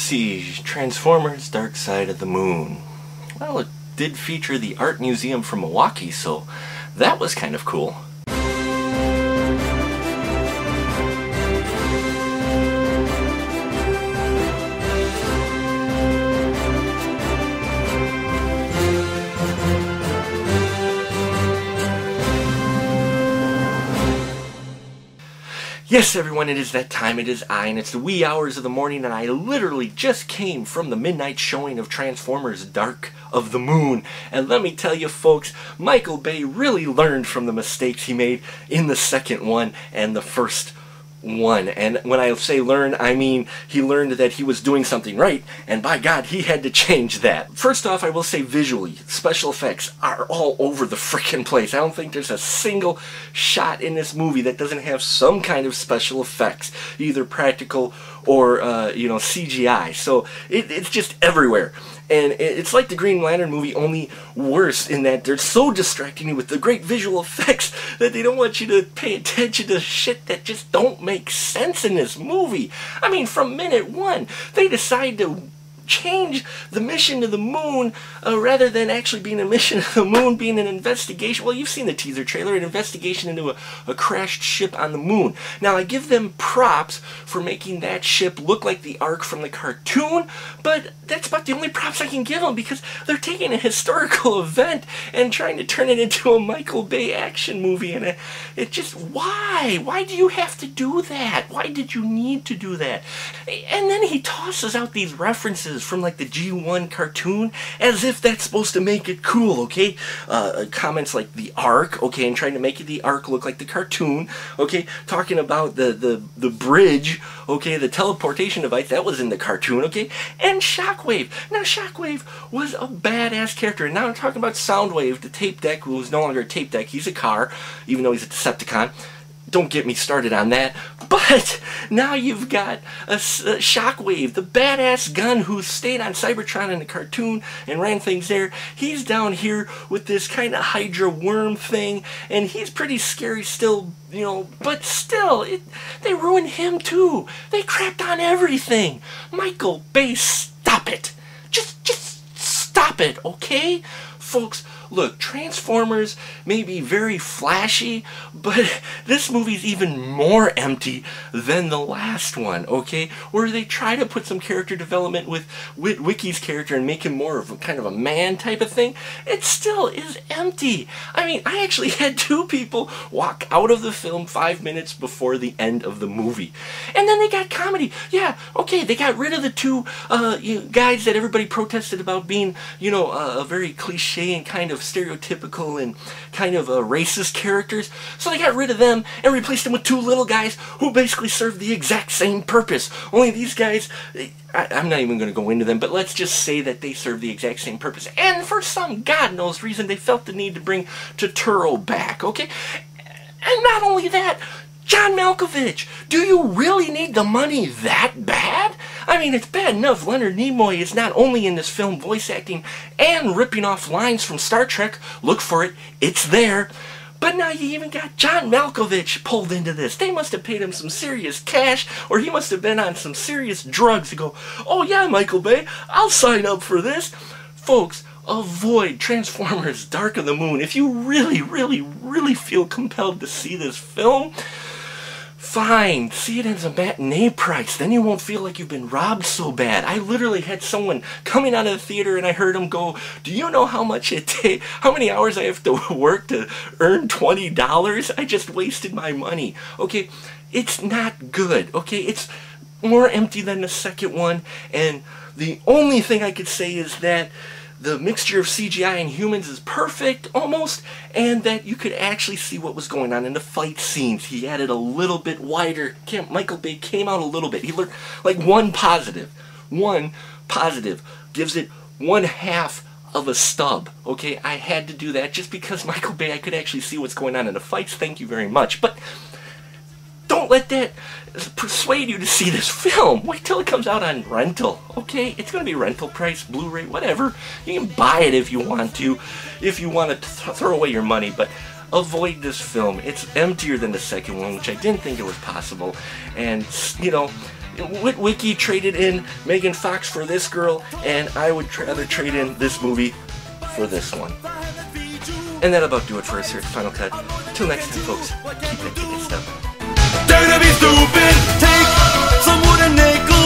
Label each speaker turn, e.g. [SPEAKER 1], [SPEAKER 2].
[SPEAKER 1] see, Transformers Dark Side of the Moon. Well, it did feature the Art Museum from Milwaukee, so that was kind of cool. Yes, everyone, it is that time. It is I, and it's the wee hours of the morning, and I literally just came from the midnight showing of Transformers Dark of the Moon. And let me tell you, folks, Michael Bay really learned from the mistakes he made in the second one and the first one. And when I say learn, I mean he learned that he was doing something right, and by God, he had to change that. First off, I will say visually, special effects are all over the frickin' place. I don't think there's a single shot in this movie that doesn't have some kind of special effects, either practical or CGI. So it's just everywhere. And it's like the Green Lantern movie, only worse in that they're so distracting you with the great visual effects that they don't want you to pay attention to shit that just don't make sense in this movie. I mean, from minute one, they decide to change the mission to the moon rather than actually being a mission to the moon, being an investigation. Well, you've seen the teaser trailer, an investigation into a crashed ship on the moon. Now, I give them props for making that ship look like the Ark from the cartoon, but that's about the only props I can give them, because they're taking a historical event and trying to turn it into a Michael Bay action movie, and it just, why? Why do you have to do that? Why did you need to do that? And then he tosses out these references from like the G1 cartoon as if that's supposed to make it cool, okay? Comments like the Ark, okay, and trying to make the Ark look like the cartoon, okay? Talking about the bridge, okay, the teleportation device, that was in the cartoon, okay? And Shockwave. Now, Shockwave was a badass character, and now I'm talking about Soundwave, the tape deck, who is no longer a tape deck. He's a car, even though he's a Decepticon. Don't get me started on that. But now you've got a Shockwave, the badass gun who stayed on Cybertron in the cartoon and ran things there. He's down here with this kind of Hydra worm thing, and he's pretty scary still, you know, but still, they ruined him too. They crapped on everything. Michael Bay, stop it. Just stop it, okay? Folks, look, Transformers may be very flashy, but this movie's even more empty than the last one, okay? Where they try to put some character development with Wicky's character and make him more of a kind of a man type of thing. It still is empty. I mean, I actually had two people walk out of the film 5 minutes before the end of the movie. And then they got comedy. Yeah, okay, they got rid of the two guys that everybody protested about being, you know, a very cliche and kind of stereotypical and kind of racist characters. So they got rid of them and replaced them with two little guys who basically served the exact same purpose. Only these guys, I'm not even going to go into them, but let's just say that they serve the exact same purpose. And for some God knows reason, they felt the need to bring Turturro back, okay? And not only that, John Malkovich, do you really need the money that bad? I mean, it's bad enough Leonard Nimoy is not only in this film voice acting and ripping off lines from Star Trek. Look for it, it's there. But now you even got John Malkovich pulled into this. They must have paid him some serious cash, or he must have been on some serious drugs to go, oh yeah, Michael Bay, I'll sign up for this. Folks, avoid Transformers Dark of the Moon. If you really, really, really feel compelled to see this film, fine, see it as a matinee price. Then you won't feel like you've been robbed so bad. I literally had someone coming out of the theater and I heard him go, do you know how much it takes, how many hours I have to work to earn $20? I just wasted my money. Okay, it's not good. Okay, it's more empty than the second one, and the only thing I could say is that the mixture of CGI and humans is perfect, almost, and that you could actually see what was going on in the fight scenes. He added a little bit wider. Michael Bay came out a little bit. He learned, like, one positive, gives it 1/2 of a stub. Okay, I had to do that just because Michael Bay, I could actually see what's going on in the fights. Thank you very much. But don't let that persuade you to see this film. Wait till it comes out on rental, okay? It's going to be rental price, Blu-ray, whatever. You can buy it if you want to throw away your money, but avoid this film. It's emptier than the second one, which I didn't think it was possible. And, you know, Witwicky traded in Megan Fox for this girl, and I would rather trade in this movie for this one. And that'll about do it for us here at Final Cut. Till next time, folks, keep that ticket stuff.
[SPEAKER 2] Dare to be stupid, take some wooden nickel.